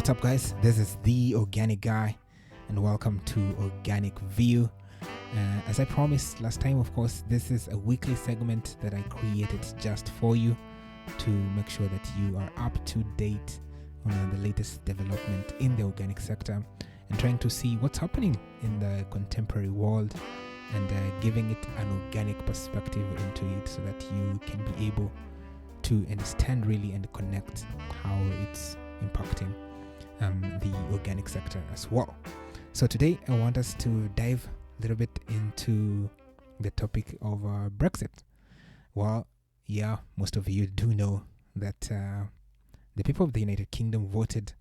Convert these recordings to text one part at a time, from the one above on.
What's up, guys? This is the Organic Guy, and welcome to Organic View. As I promised last time, of course, this is a weekly segment that I created just for you to make sure that you are up to date on the latest development in the organic sector and trying to see what's happening in the contemporary world and giving it an organic perspective into it so that you can be able to understand really and connect how it's impacting the organic sector as well. So today I want us to dive a little bit into the topic of Brexit. Well, yeah, most of you do know that the people of the United Kingdom voted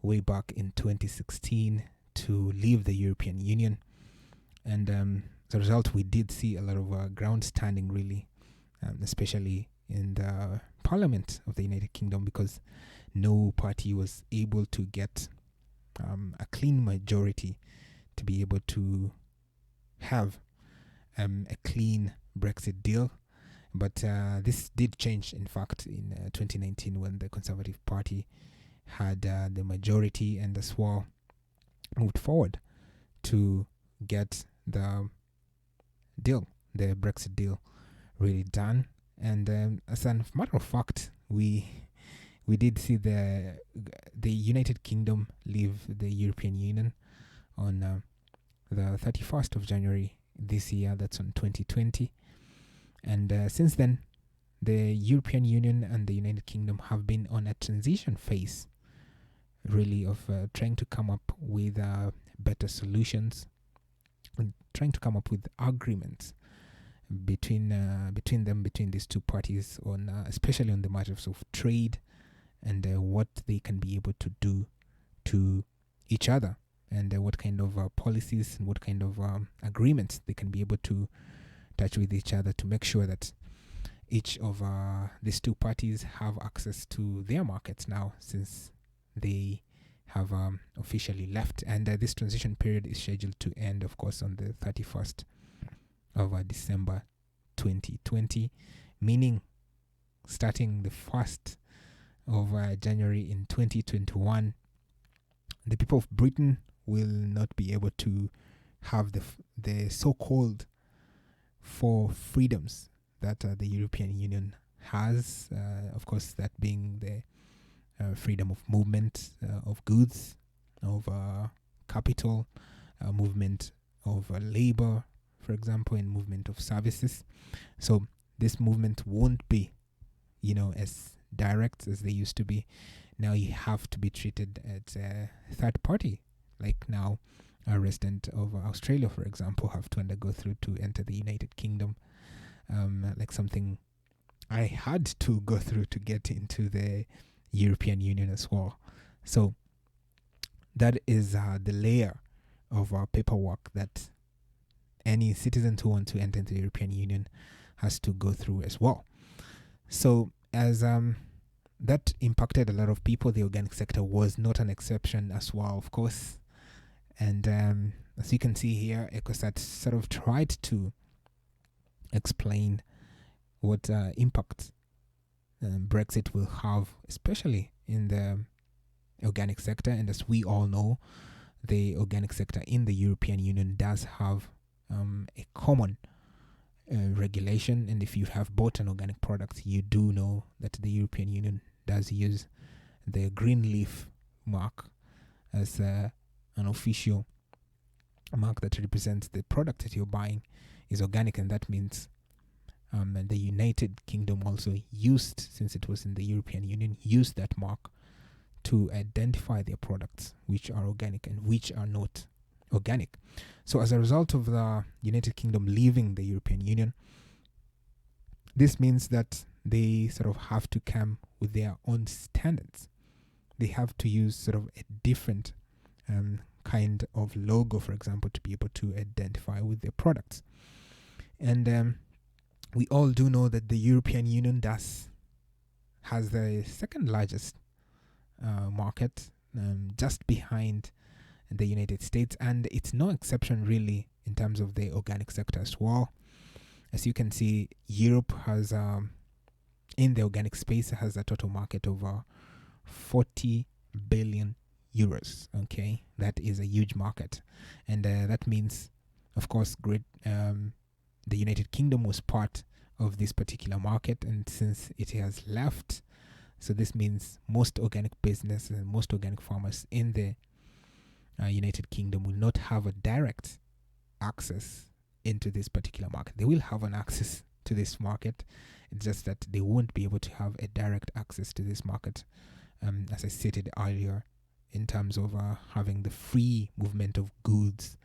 way back in 2016 to leave the European Union. And as a result, we did see a lot of ground standing really, especially in the Parliament of the United Kingdom, because no party was able to get a clean majority to be able to have a clean Brexit deal. But this did change, in fact, in 2019 when the Conservative Party had the majority and as well moved forward to get the deal, the Brexit deal, really done. And as a matter of fact, we did see the United Kingdom leave the European Union on the 31st of January this year. That's on 2020. And since then, the European Union and the United Kingdom have been on a transition phase, really, of trying to come up with better solutions, and trying to come up with agreements between these two parties on especially on the matters of trade and what they can be able to do to each other, and what kind of policies and what kind of agreements they can be able to touch with each other to make sure that each of these two parties have access to their markets now, since they have officially left. And this transition period is scheduled to end, of course, on the 31st of December 2020, meaning starting the 1st of January in 2021, the people of Britain will not be able to have the so-called four freedoms that the European Union has, of course, that being the freedom of movement of goods, of capital, movement of labor, for example, and movement of services. So this movement won't be, as direct as they used to be. Now you have to be treated as a third party, like now a resident of Australia, for example, have to undergo through to enter the United Kingdom, like something I had to go through to get into the European Union as well. So that is the layer of paperwork that any citizen who wants to enter into the European Union has to go through as well. So as that impacted a lot of people, the organic sector was not an exception as well, of course. And as you can see here, ECOSAT sort of tried to explain what impact Brexit will have, especially in the organic sector. And as we all know, the organic sector in the European Union does have a common regulation. And if you have bought an organic product, you do know that the European Union does use the green leaf mark as an official mark that represents the product that you're buying is organic. And that means the United Kingdom also used, since it was in the European Union, used that mark to identify their products which are organic and which are not organic. So as a result of the United Kingdom leaving the European Union, this means that they sort of have to come with their own standards. They have to use sort of a different kind of logo, for example, to be able to identify with their products. And we all do know that the European Union has the second largest market, just behind the United States, and it's no exception really in terms of the organic sector as well. As you can see, Europe has in the organic space has a total market of 40 billion euros. Okay, that is a huge market, and that means, of course, the United Kingdom was part of this particular market, and since it has left, so this means most organic businesses and most organic farmers in the United Kingdom will not have a direct access into this particular market. They will have an access to this market. It's just that they won't be able to have a direct access to this market, as I stated earlier, in terms of having the free movement of goods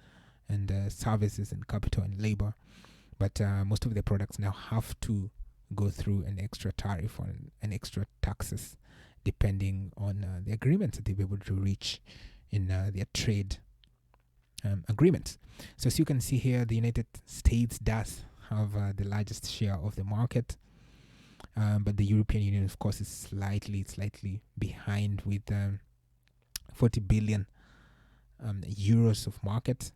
and services and capital and labor. But most of the products now have to go through an extra tariff or an extra taxes, depending on the agreements that they'll be able to reach in their trade agreements. So as you can see here, the United States does have the largest share of the market, but the European Union, of course, is slightly behind with 40 billion euros of market.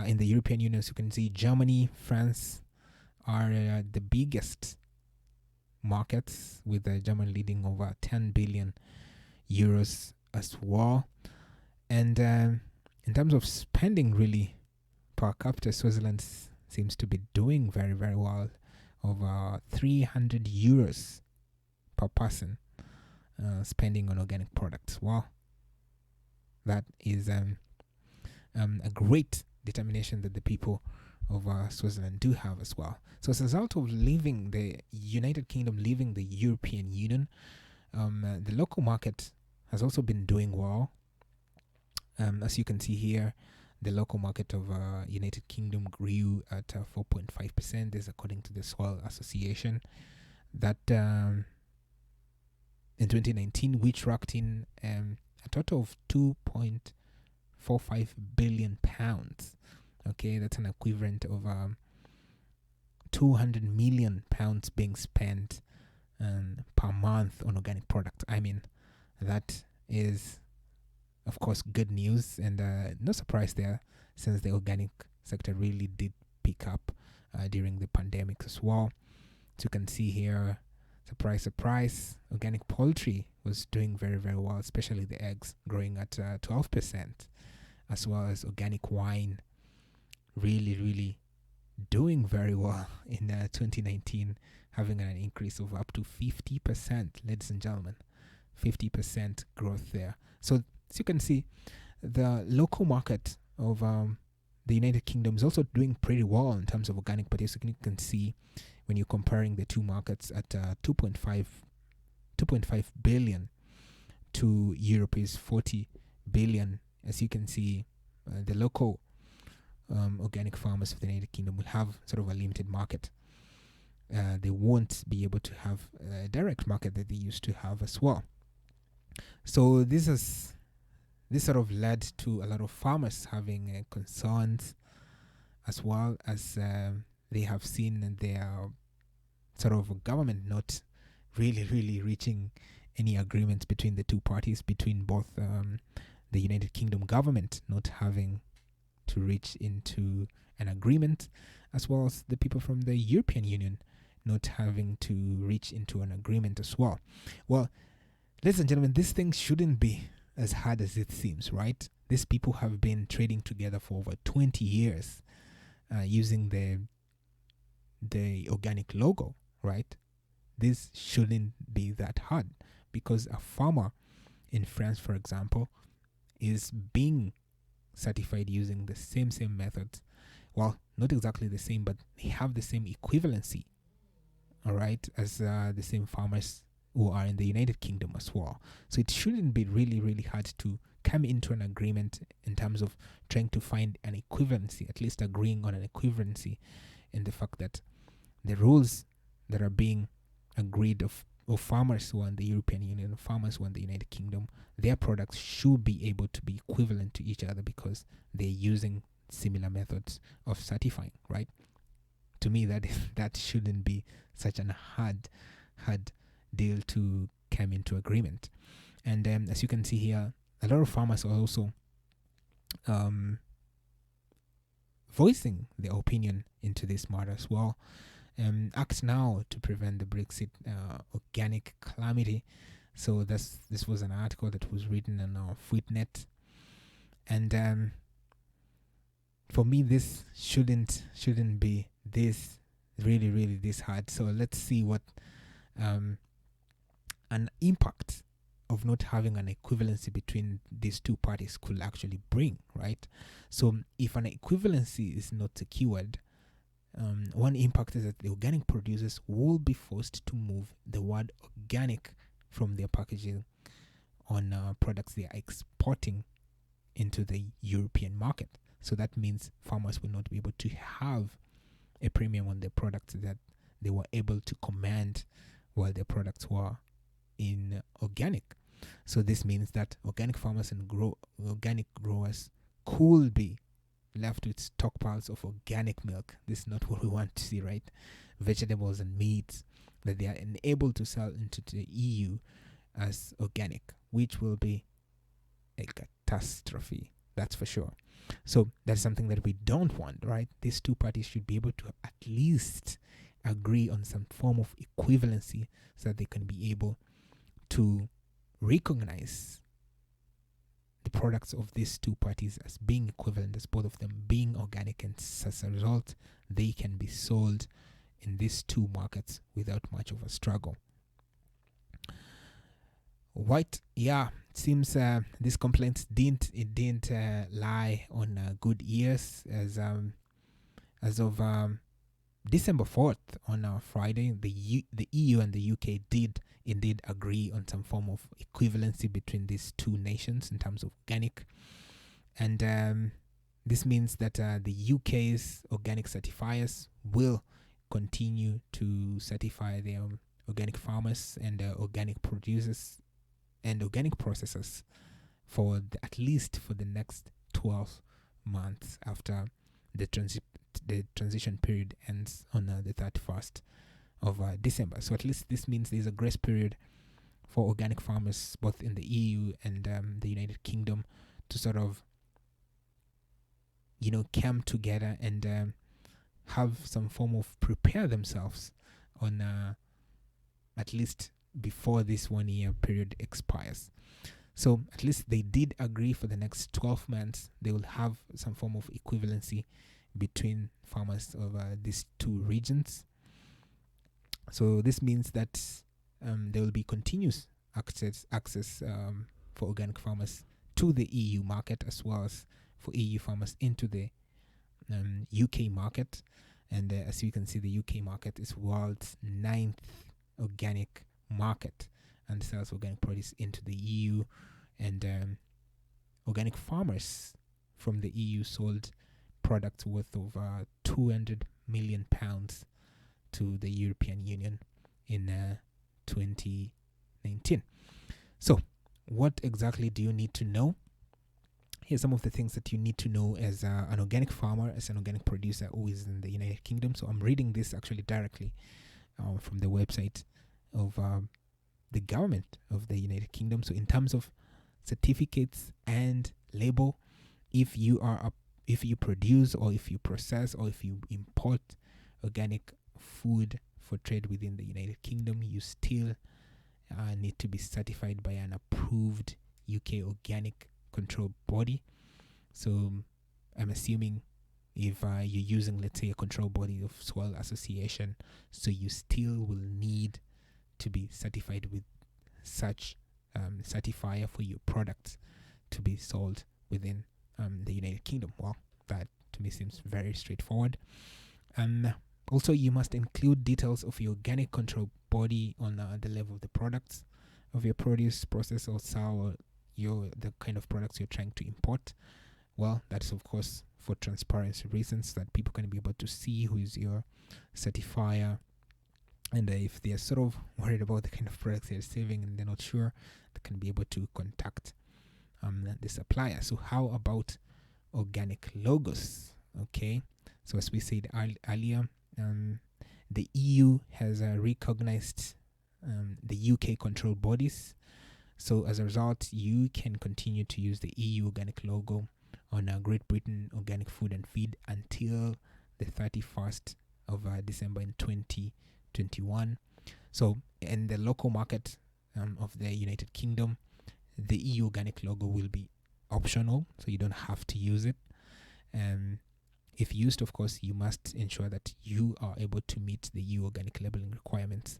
In the European Union, as you can see, Germany, France are the biggest markets, with Germany leading over 10 billion euros as well. And in terms of spending, really, per capita, Switzerland seems to be doing very, very well, over 300 euros per person spending on organic products. Wow, that is a great determination that the people of Switzerland do have as well. So as a result of leaving the United Kingdom, leaving the European Union, the local market has also been doing well. As you can see here, the local market of United Kingdom grew at 4.5%. This is according to the Soil Association. That in 2019, which racked in a total of 2.45 billion pounds. Okay, that's an equivalent of 200 million pounds being spent per month on organic products. I mean, that is, of course, good news, and no surprise there, since the organic sector really did pick up during the pandemic as well. So you can see here, surprise, organic poultry was doing very, very well, especially the eggs growing at 12%, as well as organic wine really doing very well in 2019, having an increase of up to 50%, ladies and gentlemen, 50% growth there. So as you can see, the local market of the United Kingdom is also doing pretty well in terms of organic, but as you can see, when you're comparing the two markets at 2.5 billion to Europe is 40 billion, as you can see, the local organic farmers of the United Kingdom will have sort of a limited market. They won't be able to have a direct market that they used to have as well. So this sort of led to a lot of farmers having concerns, as well as they have seen their sort of government not really reaching any agreements between the two parties, between both the United Kingdom government not having to reach into an agreement, as well as the people from the European Union not having to reach into an agreement as well. Well, ladies and gentlemen, this thing shouldn't be as hard as it seems, right? These people have been trading together for over 20 years using the organic logo, right? This shouldn't be that hard, because a farmer in France, for example, is being certified using the same methods. Well, not exactly the same, but they have the same equivalency, all right, as the same farmers who are in the United Kingdom as well. So it shouldn't be really hard to come into an agreement in terms of trying to find an equivalency, at least agreeing on an equivalency, in the fact that the rules that are being agreed of farmers who are in the European Union, farmers who are in the United Kingdom, their products should be able to be equivalent to each other, because they're using similar methods of certifying, right? To me, that shouldn't be such a hard deal to come into agreement. And as you can see here, a lot of farmers are also voicing their opinion into this matter as well. Act now to prevent the Brexit organic calamity. So this was an article that was written on our Footnet, and for me, this shouldn't be this really this hard. So let's see what an impact of not having an equivalency between these two parties could actually bring, right? So if an equivalency is not secured, one impact is that the organic producers will be forced to move the word organic from their packaging on products they are exporting into the European market. So that means farmers will not be able to have a premium on the products that they were able to command while their products were in organic. So this means that organic farmers and organic growers could be left with stockpiles of organic milk. This is not what we want to see, right? Vegetables and meats that they are unable to sell into the EU as organic, which will be a catastrophe, that's for sure. So that's something that we don't want, right? These two parties should be able to at least agree on some form of equivalency so that they can be able to recognize the products of these two parties as being equivalent, as both of them being organic, and as a result they can be sold in these two markets without much of a struggle. It seems these complaints didn't lie on good ears, as of December 4th, on Friday, the EU and the UK did indeed agree on some form of equivalency between these two nations in terms of organic, and this means that the UK's organic certifiers will continue to certify their organic farmers and organic producers and organic processors for at least for the next 12 months after the transition period ends on the 31st of December. So at least this means there's a grace period for organic farmers both in the EU and the United Kingdom to sort of come together and have some form of prepare themselves on at least before this 1 year period expires. So at least they did agree for the next 12 months they will have some form of equivalency between farmers of these two regions. So this means that there will be continuous access for organic farmers to the EU market, as well as for EU farmers into the UK market. And as you can see, the UK market is world's 9th organic market and sells organic produce into the EU, and organic farmers from the EU sold products worth over 200 million pounds to the European Union in 2019. So what exactly do you need to know? Here's some of the things that you need to know as an organic farmer, as an organic producer who is in the United Kingdom. So I'm reading this actually directly from the website of the government of the United Kingdom. So in terms of certificates and label, if you produce or if you process or if you import organic food for trade within the United Kingdom, you still need to be certified by an approved UK organic control body. So I'm assuming if you're using, let's say, a control body of Soil Association, so you still will need to be certified with such certifier for your products to be sold within the United Kingdom. Well, that to me seems very straightforward. Also, you must include details of your organic control body on the level of the products of your produce, process, or sell, or the kind of products you're trying to import. Well, that's of course for transparency reasons, that people can be able to see who is your certifier, and if they're sort of worried about the kind of products they're saving and they're not sure, they can be able to contact the supplier. So how about organic logos? Okay, so as we said earlier, the EU has recognized the UK control bodies. So as a result, you can continue to use the EU organic logo on Great Britain organic food and feed until the 31st of December in 2021. So in the local market, of the United Kingdom, the EU organic logo will be optional, so you don't have to use it. If used, of course, you must ensure that you are able to meet the EU organic labeling requirements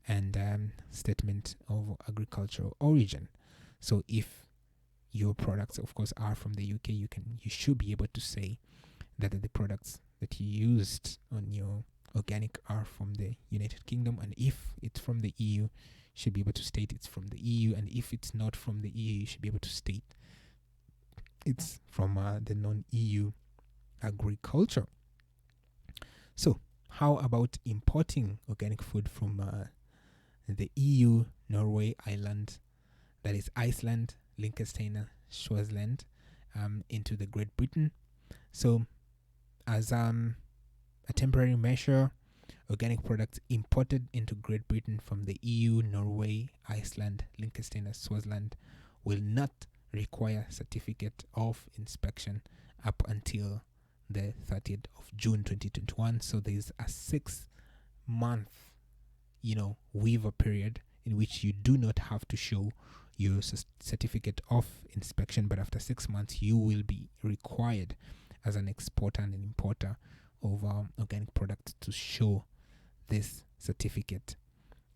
and statement of agricultural origin. So if your products, of course, are from the UK, you should be able to say that the products that you used on your organic are from the United Kingdom, and if it's from the EU, you should be able to state it's from the EU, and if it's not from the EU, you should be able to state it's from the non-EU agriculture. So how about importing organic food from the EU, Norway, Ireland, that is Iceland, Liechtenstein, Switzerland, into the Great Britain? So as a temporary measure, organic products imported into Great Britain from the EU, Norway, Iceland, Liechtenstein, and Switzerland will not require certificate of inspection up until the 30th of June 2021. So there is a 6-month waiver period in which you do not have to show your certificate of inspection, but after 6 months you will be required as an exporter and an importer of organic products to show this certificate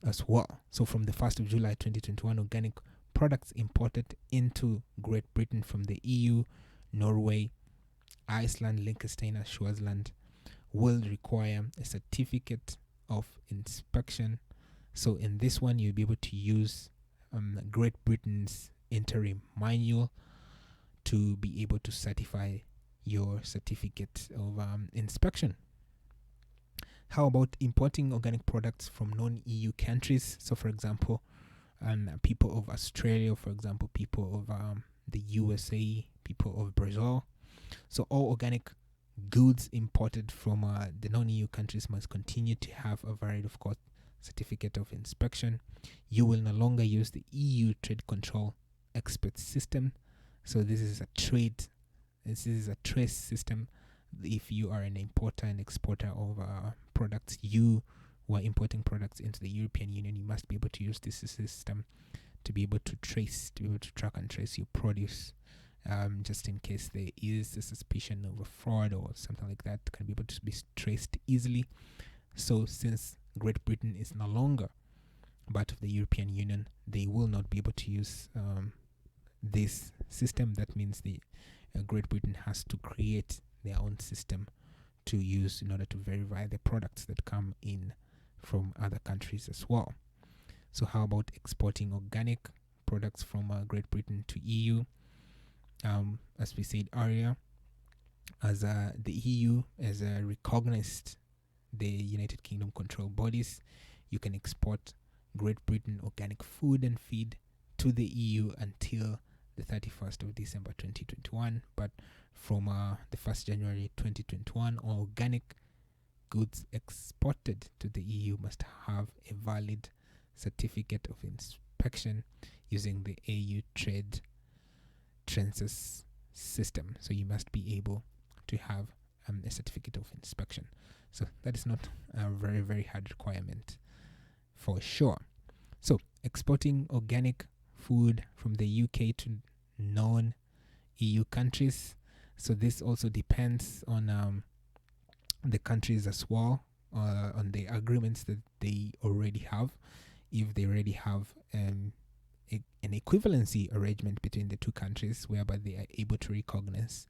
as well. So from the 1st of July 2021, organic products imported into Great Britain from the EU, Norway, Iceland, Liechtenstein, and Switzerland will require a certificate of inspection. So in this one, you'll be able to use Great Britain's interim manual to be able to certify your certificate of inspection. How about importing organic products from non-EU countries? So for example, people of Australia, for example, people of the USA, people of Brazil. So all organic goods imported from the non-EU countries must continue to have a valid, of course, certificate of inspection. You will no longer use the EU trade control expert system. So this is a trace system. If you are an importer and exporter of products, you who are importing products into the European Union, you must be able to use this system to be able to track and trace your produce, just in case there is a suspicion of a fraud or something like that, can be able to be traced easily. So since Great Britain is no longer part of the European Union, they will not be able to use this system. That means the Great Britain has to create their own system to use in order to verify the products that come in from other countries as well. So how about exporting organic products from Great Britain to EU? As we said earlier, as the EU has recognized the United Kingdom control bodies, you can export Great Britain organic food and feed to the EU until the 31st of December 2021. But from the 1st January 2021, all organic goods exported to the EU must have a valid certificate of inspection using the EU trade trances system. So you must be able to have a certificate of inspection. So that is not a very, very hard requirement for sure. So exporting organic food from the UK to non-EU countries. So this also depends on the countries as well, on the agreements that they already have. If they already have an equivalency arrangement between the two countries, whereby they are able to recognize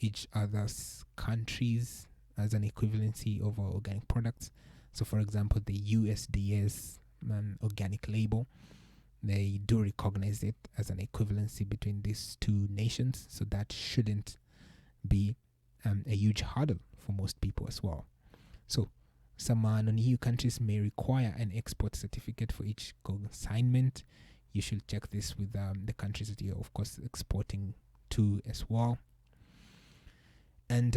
each other's countries as an equivalency of organic products. So for example, the USDA's organic label, they do recognize it as an equivalency between these two nations. So that shouldn't be a huge hurdle for most people as well. So some non-EU countries may require an export certificate for each consignment. You should check this with the countries that you're of course exporting to as well. And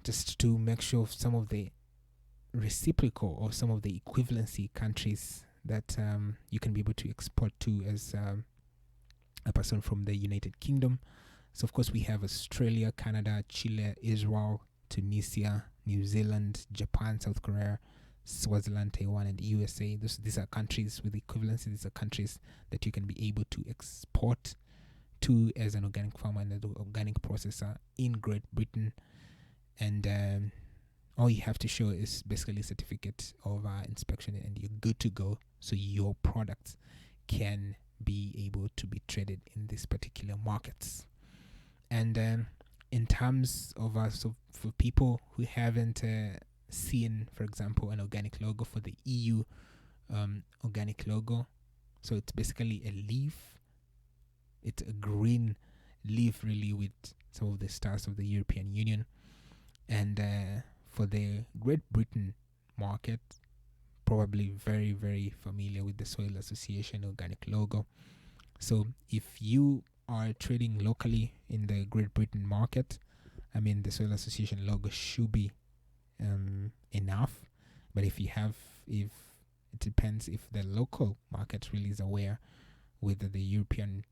just to make sure some of the reciprocal or some of the equivalency countries that you can be able to export to as a person from the United Kingdom. So of course we have Australia, Canada, Chile, Israel, Tunisia, New Zealand, Japan, South Korea, Swaziland, Taiwan, and USA. These are countries with equivalency. These are countries that you can be able to export to as an organic farmer and an organic processor in Great Britain. And all you have to show is basically a certificate of inspection, and you're good to go. So your products can be able to be traded in these particular markets. And in terms of so for people who haven't seen, for example, an organic logo for the EU organic logo, so it's basically a leaf. It's a green leaf, really, with some of the stars of the European Union. And for the Great Britain market, probably very, very familiar with the Soil Association organic logo. So if you are trading locally in the Great Britain market, I mean, the Soil Association logo should be enough. But if it depends if the local market really is aware with the European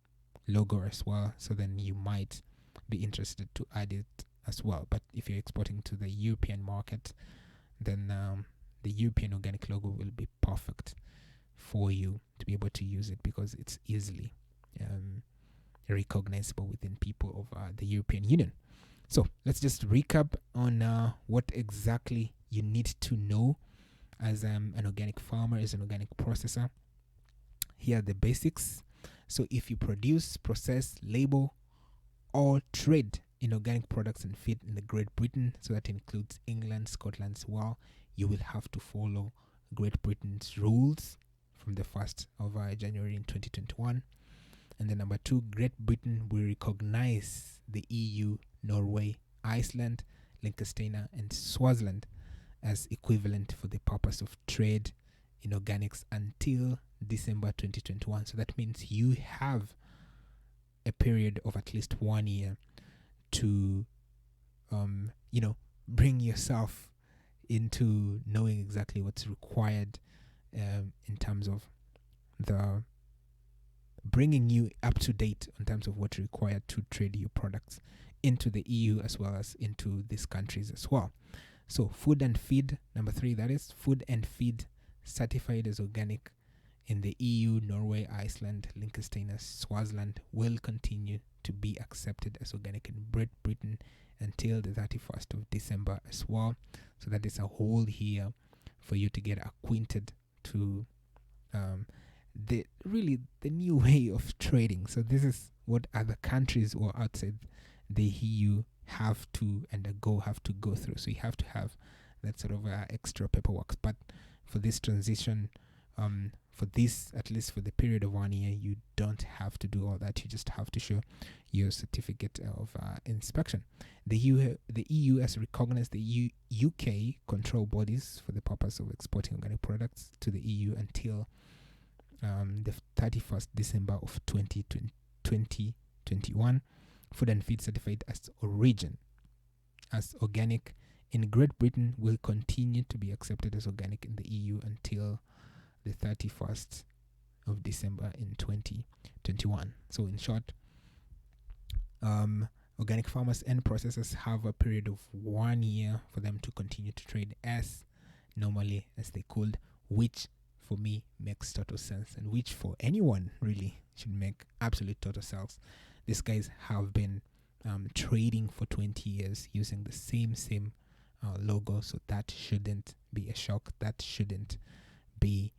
logo as well, so then you might be interested to add it as well. But if you're exporting to the European market, then the European organic logo will be perfect for you to be able to use it, because it's easily recognizable within people of the European Union. So let's just recap on what exactly you need to know as an organic farmer, as an organic processor. Here are the basics. So if you produce, process, label, or trade in organic products and feed in the Great Britain, so that includes England, Scotland as well, you will have to follow Great Britain's rules from the 1st of January in 2021. And then number 2, Great Britain will recognize the EU, Norway, Iceland, Liechtenstein, and Swaziland as equivalent for the purpose of trade in organics until December 2021. So that means you have a period of at least 1 year to bring yourself into knowing exactly what's required in terms of the bringing you up to date in terms of what's required to trade your products into the EU as well as into these countries as well. So food and feed, number 3, that is food and feed certified as organic in the EU, Norway, Iceland, Liechtenstein, Swaziland will continue to be accepted as organic in Great Britain until the 31st of December as well. So that is a whole year for you to get acquainted to the new way of trading. So this is what other countries or outside the EU have to go through. So you have to have that sort of extra paperwork. But for this transition, for this, at least for the period of 1 year, you don't have to do all that. You just have to show your certificate of inspection. The EU has recognized the UK control bodies for the purpose of exporting organic products to the EU until the 31st December of 2021. Food and feed certified as origin as organic in Great Britain will continue to be accepted as organic in the EU until the 31st of December in 2021. So in short, organic farmers and processors have a period of 1 year for them to continue to trade as normally as they could, which for me makes total sense, and which for anyone really should make absolute total sense. These guys have been trading for 20 years using the same logo, so that shouldn't be a shock. That shouldn't be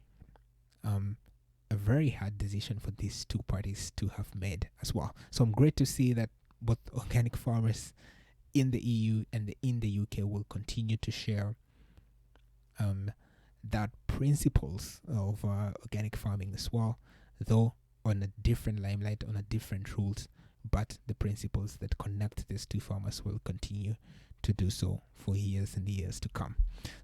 a very hard decision for these two parties to have made as well. So I'm great to see that both organic farmers in the EU and in the UK will continue to share that principles of organic farming as well, though on a different limelight, on a different rules, but the principles that connect these two farmers will continue to do so for years and years to come.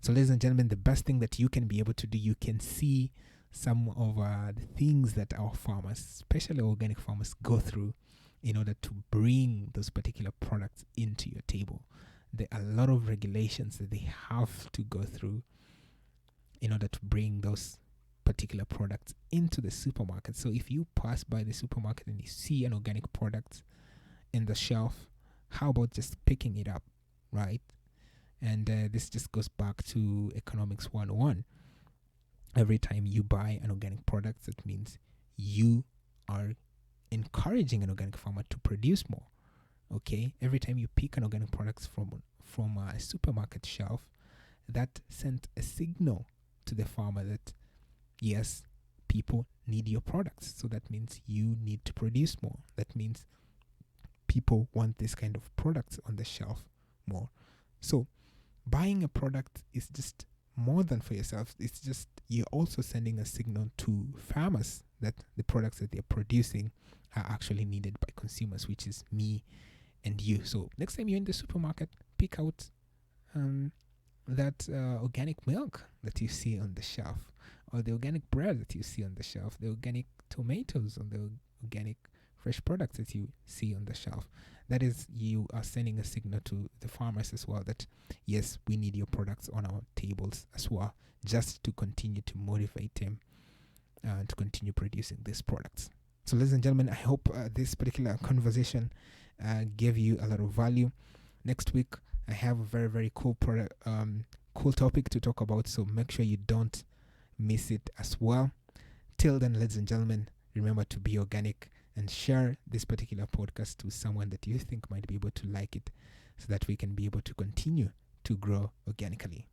So ladies and gentlemen, the best thing that you can be able to do, you can see some of the things that our farmers, especially organic farmers, go through in order to bring those particular products into your table. There are a lot of regulations that they have to go through in order to bring those particular products into the supermarket. So if you pass by the supermarket and you see an organic product in the shelf, how about just picking it up, right? And this just goes back to economics 101. Every time you buy an organic product, that means you are encouraging an organic farmer to produce more. Okay, every time you pick an organic product from a supermarket shelf, that sent a signal to the farmer that yes, people need your products. So that means you need to produce more. That means people want this kind of products on the shelf more. So buying a product is just more than for yourself. It's just you're also sending a signal to farmers that the products that they're producing are actually needed by consumers, which is me and you. So next time you're in the supermarket, pick out that organic milk that you see on the shelf, or the organic bread that you see on the shelf, the organic tomatoes, or the organic fresh products that you see on the shelf. That is, you are sending a signal to the farmers as well that yes, we need your products on our tables as well, just to continue to motivate them to continue producing these products. So ladies and gentlemen, I hope this particular conversation gave you a lot of value. Next week I have a very, very cool cool topic to talk about, so make sure you don't miss it as well. Till then, ladies and gentlemen, remember to be organic and share this particular podcast to someone that you think might be able to like it, so that we can be able to continue to grow organically.